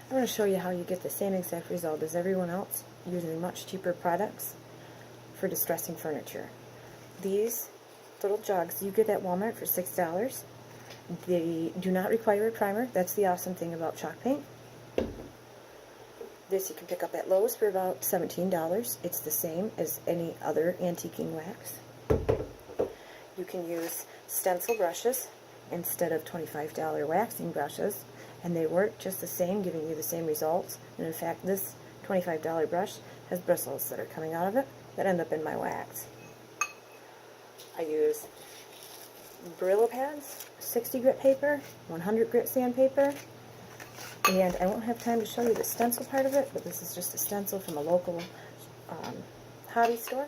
I'm going to show you how you get the same exact result as everyone else using much cheaper products for distressing furniture. These little jugs you get at Walmart for $6. They do not require a primer. That's the awesome thing about chalk paint. This you can pick up at Lowe's for about $17. It's the same as any other antiquing wax. You can use stencil brushes instead of $25 waxing brushes, and they work just the same, giving you the same results. And in fact, this $25 brush has bristles that are coming out of it that end up in my wax. I use Brillo pads, 60 grit paper, 100 grit sandpaper, and I won't have time to show you the stencil part of it, but this is just a stencil from a local hobby store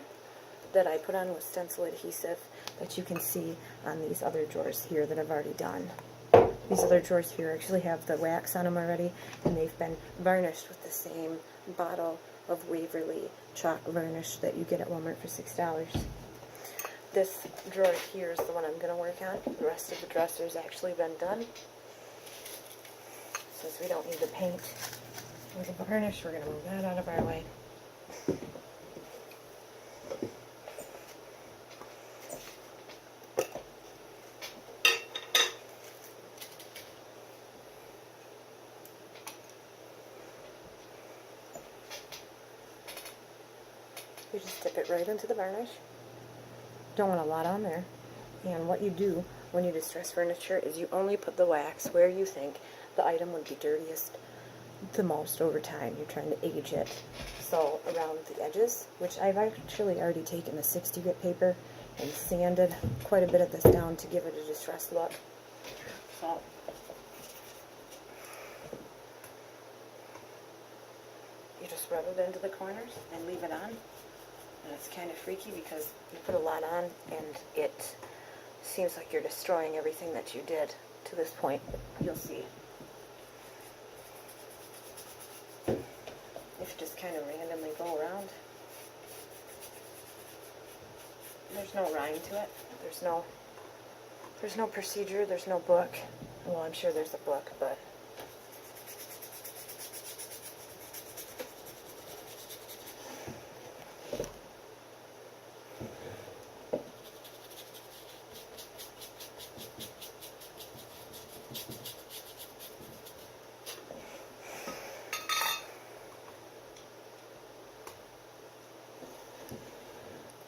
that I put on with stencil adhesive that you can see on these other drawers here that I've already done. These other drawers here actually have the wax on them already, and they've been varnished with the same bottle of Waverly chalk varnish that you get at Walmart for $6. This drawer here is the one I'm going to work on. The rest of the dresser's actually been done. Since we don't need the paint or the varnish, we're going to move that out of our way. You just dip it right into the varnish. Don't want a lot on there. And what you do when you distress furniture is you only put the wax where you think the item would be dirtiest the most over time. You're trying to age it. So around the edges, which I've actually already taken the 60 grit paper and sanded quite a bit of this down to give it a distressed look. So you just rub it into the corners and leave it on. And it's kind of freaky because you put a lot on and it seems like you're destroying everything that you did to this point. You'll see. If you just kind of randomly go around. There's no rhyme to it. There's no procedure, there's no book. Well, I'm sure there's a book, but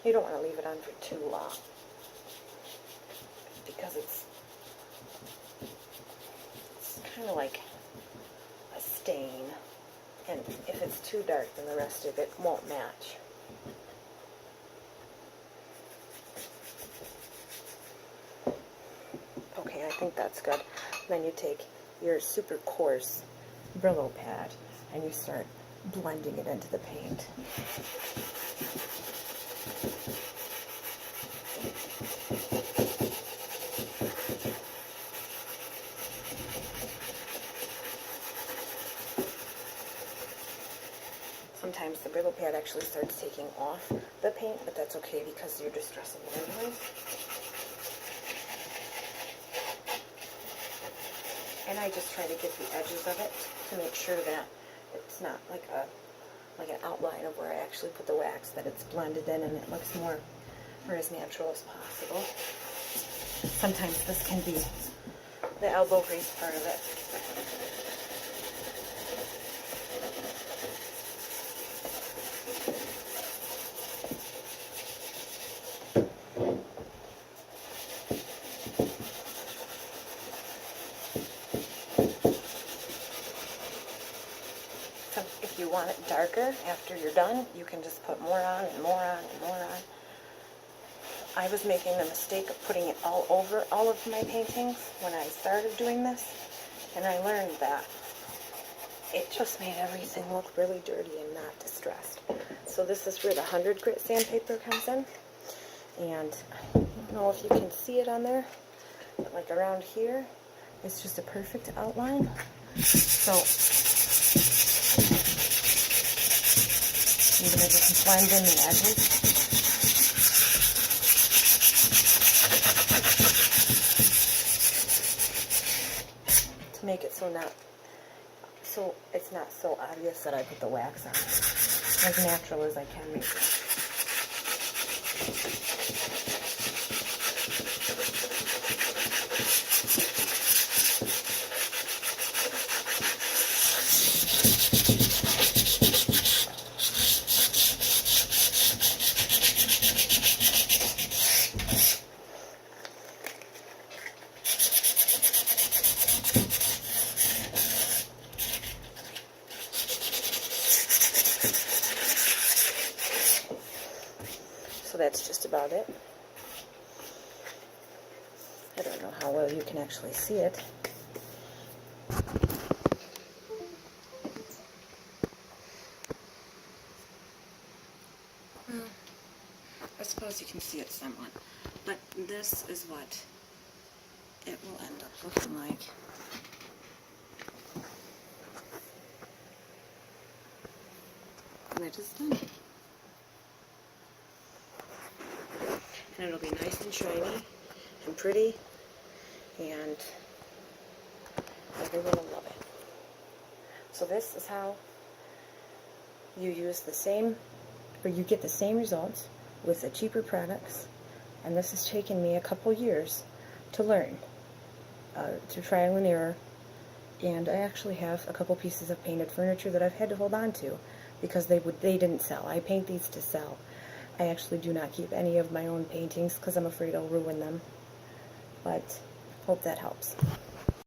you don't want to leave it on for too long because it's kind of like a stain, and if it's too dark then the rest of it won't match. Okay, I think that's good. Then you take your super coarse Brillo pad and you start blending it into the paint. Sometimes the Brillo pad actually starts taking off the paint, but that's okay because you're distressing it anyways. And I just try to get the edges of it to make sure that it's not like an outline of where I actually put the wax, that it's blended in and it looks more or as natural as possible. Sometimes this can be the elbow grease part of it. If you want it darker after you're done, you can just put more on and more on and more on. I was making the mistake of putting it all over all of my paintings when I started doing this, and I learned that it just made everything look really dirty and not distressed. So this is where the 100 grit sandpaper comes in, and I don't know if you can see it on there, but like around here, it's just a perfect outline. So I'm going to just blend in the edges. To make it so so it's not so obvious that I put the wax on. As natural as I can make it. So that's just about it. I don't know how well you can actually see it. Well, I suppose you can see it somewhat. But this is what it will end up looking like. When it is done. And it'll be nice and shiny and pretty, and everyone will love it. So this is how you use the same, or you get the same results with the cheaper products, and this has taken me a couple years to learn, to trial and error, and I actually have a couple pieces of painted furniture that I've had to hold on to because they didn't sell. I paint these to sell. I actually do not keep any of my own paintings because I'm afraid I'll ruin them, but hope that helps.